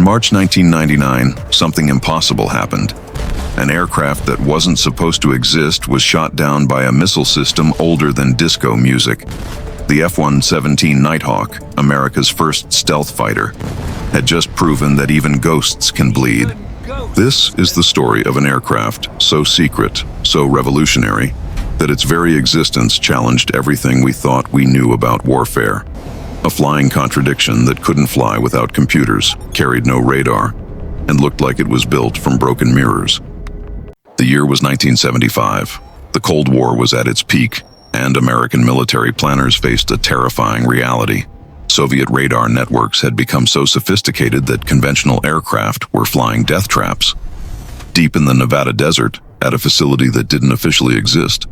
In March 1999, something impossible happened. An aircraft that wasn't supposed to exist was shot down by a missile system older than disco music. The F-117 Nighthawk, America's first stealth fighter, had just proven that even ghosts can bleed. This is the story of an aircraft so secret, so revolutionary, that its very existence challenged everything we thought we knew about warfare. A flying contradiction that couldn't fly without computers, carried no radar, and looked like it was built from broken mirrors. The year was 1975. The Cold War was at its peak, and American military planners faced a terrifying reality. Soviet radar networks had become so sophisticated that conventional aircraft were flying death traps. Deep in the Nevada desert, at a facility that didn't officially exist,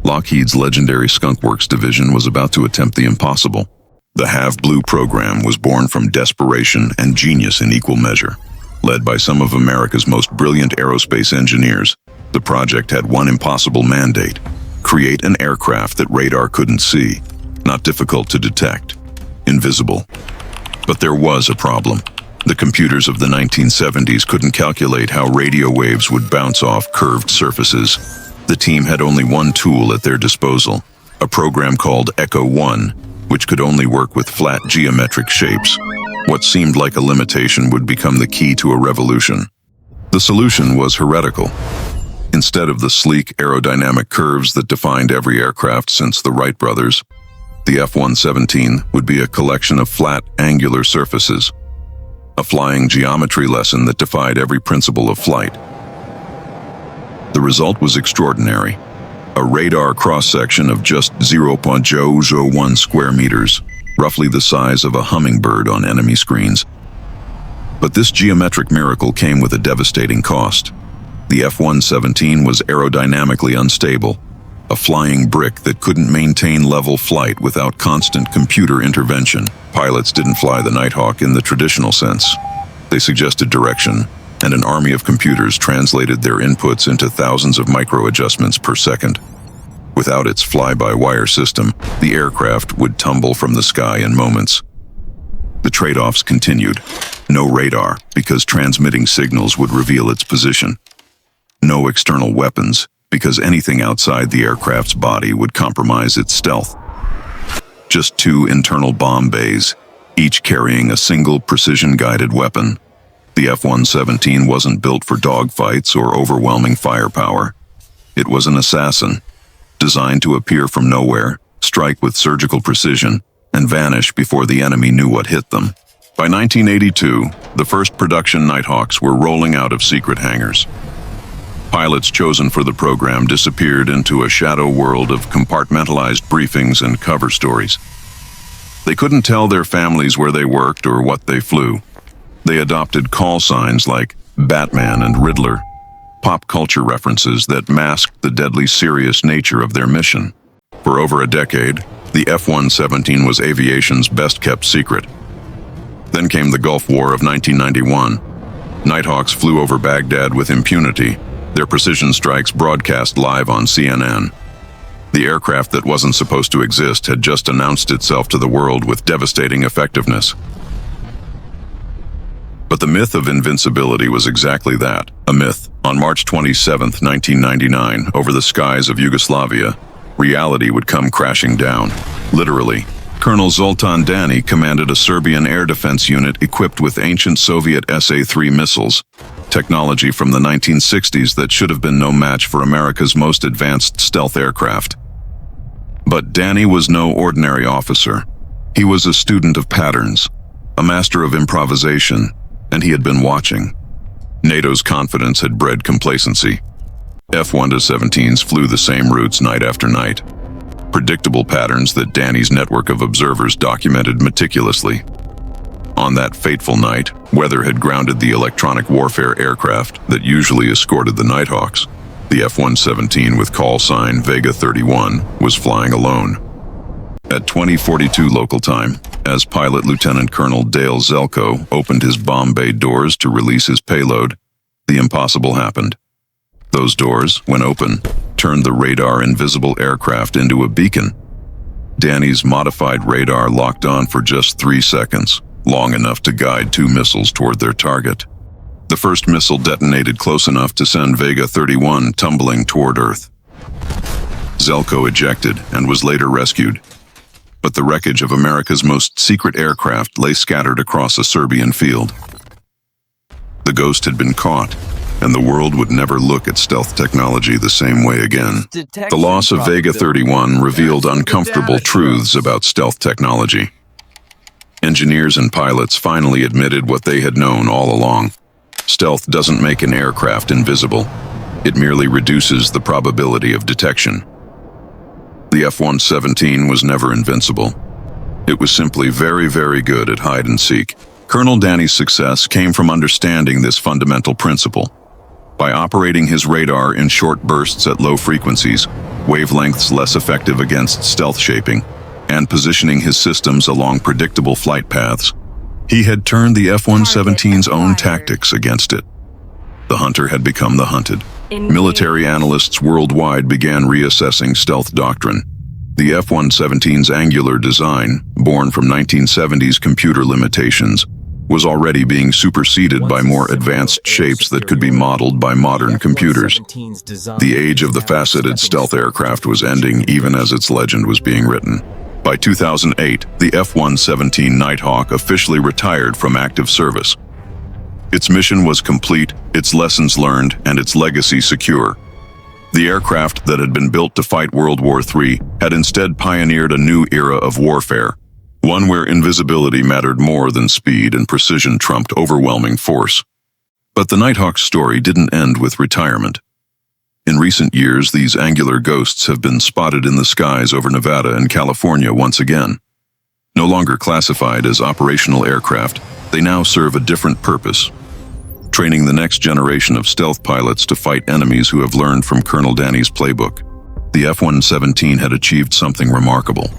Lockheed's legendary Skunk Works division was about to attempt the impossible. The Have Blue program was born from desperation and genius in equal measure. Led by some of America's most brilliant aerospace engineers, the project had one impossible mandate: create an aircraft that radar couldn't see, not difficult to detect, invisible. But there was a problem. The computers of the 1970s couldn't calculate how radio waves would bounce off curved surfaces. The team had only one tool at their disposal, a program called Echo 1, which could only work with flat geometric shapes. What seemed like a limitation would become the key to a revolution. The solution was heretical. Instead of the sleek aerodynamic curves that defined every aircraft since the Wright brothers, the F-117 would be a collection of flat, angular surfaces, a flying geometry lesson that defied every principle of flight. The result was extraordinary. A radar cross-section of just 0.001 square meters, roughly the size of a hummingbird on enemy screens. But this geometric miracle came with a devastating cost. The F-117 was aerodynamically unstable, a flying brick that couldn't maintain level flight without constant computer intervention. Pilots didn't fly the Nighthawk in the traditional sense. They suggested direction, and an army of computers translated their inputs into thousands of micro-adjustments per second. Without its fly-by-wire system, the aircraft would tumble from the sky in moments. The trade-offs continued. No radar, because transmitting signals would reveal its position. No external weapons, because anything outside the aircraft's body would compromise its stealth. Just two internal bomb bays, each carrying a single precision-guided weapon. The F-117 wasn't built for dogfights or overwhelming firepower. It was an assassin, designed to appear from nowhere, strike with surgical precision, and vanish before the enemy knew what hit them. By 1982, the first production Nighthawks were rolling out of secret hangars. Pilots chosen for the program disappeared into a shadow world of compartmentalized briefings and cover stories. They couldn't tell their families where they worked or what they flew. They adopted call signs like Batman and Riddler, pop culture references that masked the deadly serious nature of their mission. For over a decade, the F-117 was aviation's best-kept secret. Then came the Gulf War of 1991. Nighthawks flew over Baghdad with impunity, their precision strikes broadcast live on CNN. The aircraft that wasn't supposed to exist had just announced itself to the world with devastating effectiveness. But the myth of invincibility was exactly that, a myth. On March 27, 1999, over the skies of Yugoslavia, reality would come crashing down. Literally. Colonel Zoltan Dani commanded a Serbian air defense unit equipped with ancient Soviet SA-3 missiles, technology from the 1960s that should have been no match for America's most advanced stealth aircraft. But Dani was no ordinary officer. He was a student of patterns, a master of improvisation, and he had been watching. NATO's confidence had bred complacency. F-117s flew the same routes night after night, predictable patterns that Dani's network of observers documented meticulously. On that fateful night, weather had grounded the electronic warfare aircraft that usually escorted the Nighthawks. The F-117 with call sign Vega 31 was flying alone. At 20:42 local time, as Pilot Lieutenant Colonel Dale Zelko opened his bomb bay doors to release his payload, the impossible happened. Those doors, when open, turned the radar-invisible aircraft into a beacon. Dani's modified radar locked on for just 3 seconds, long enough to guide 2 missiles toward their target. The first missile detonated close enough to send Vega 31 tumbling toward Earth. Zelko ejected and was later rescued, but the wreckage of America's most secret aircraft lay scattered across a Serbian field. The ghost had been caught, and the world would never look at stealth technology the same way again. The loss of Vega 31 revealed uncomfortable truths about stealth technology. Engineers and pilots finally admitted what they had known all along. Stealth doesn't make an aircraft invisible. It merely reduces the probability of detection. The F-117 was never invincible. It was simply very, very good at hide and seek. Colonel Danny's success came from understanding this fundamental principle. By operating his radar in short bursts at low frequencies, wavelengths less effective against stealth shaping, and positioning his systems along predictable flight paths, he had turned the F-117's own tactics against it. The hunter had become the hunted. Military analysts worldwide began reassessing stealth doctrine. The F-117's angular design, born from 1970s computer limitations, was already being superseded by more advanced shapes that could be modeled by modern computers. The age of the faceted stealth aircraft was ending even as its legend was being written. By 2008, the F-117 Nighthawk officially retired from active service. Its mission was complete, its lessons learned, and its legacy secure. The aircraft that had been built to fight World War III had instead pioneered a new era of warfare, one where invisibility mattered more than speed and precision trumped overwhelming force. But the Nighthawk's story didn't end with retirement. In recent years, these angular ghosts have been spotted in the skies over Nevada and California once again. No longer classified as operational aircraft, they now serve a different purpose: training the next generation of stealth pilots to fight enemies who have learned from Colonel Danny's playbook. The F-117 had achieved something remarkable.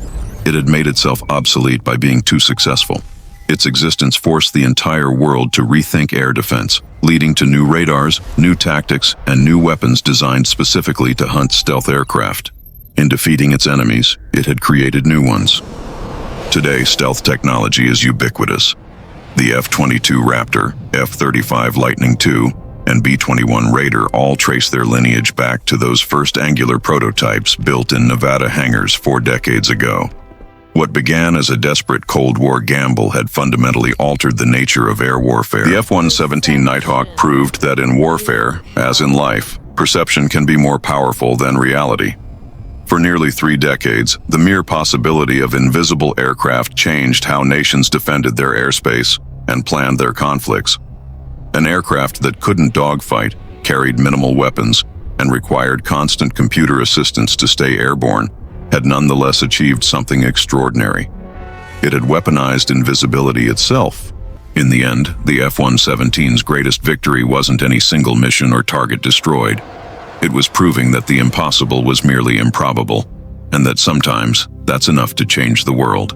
It had made itself obsolete by being too successful. Its existence forced the entire world to rethink air defense, leading to new radars, new tactics, and new weapons designed specifically to hunt stealth aircraft. In defeating its enemies, it had created new ones. Today, stealth technology is ubiquitous. The F-22 Raptor, F-35 Lightning II, and B-21 Raider all trace their lineage back to those first angular prototypes built in Nevada hangars 4 decades ago. What began as a desperate Cold War gamble had fundamentally altered the nature of air warfare. The F-117 Nighthawk proved that in warfare, as in life, perception can be more powerful than reality. For nearly 3 decades, the mere possibility of invisible aircraft changed how nations defended their airspace and planned their conflicts. An aircraft that couldn't dogfight, carried minimal weapons, and required constant computer assistance to stay airborne, had nonetheless achieved something extraordinary. It had weaponized invisibility itself. In the end, the F-117's greatest victory wasn't any single mission or target destroyed. It was proving that the impossible was merely improbable, and that sometimes that's enough to change the world.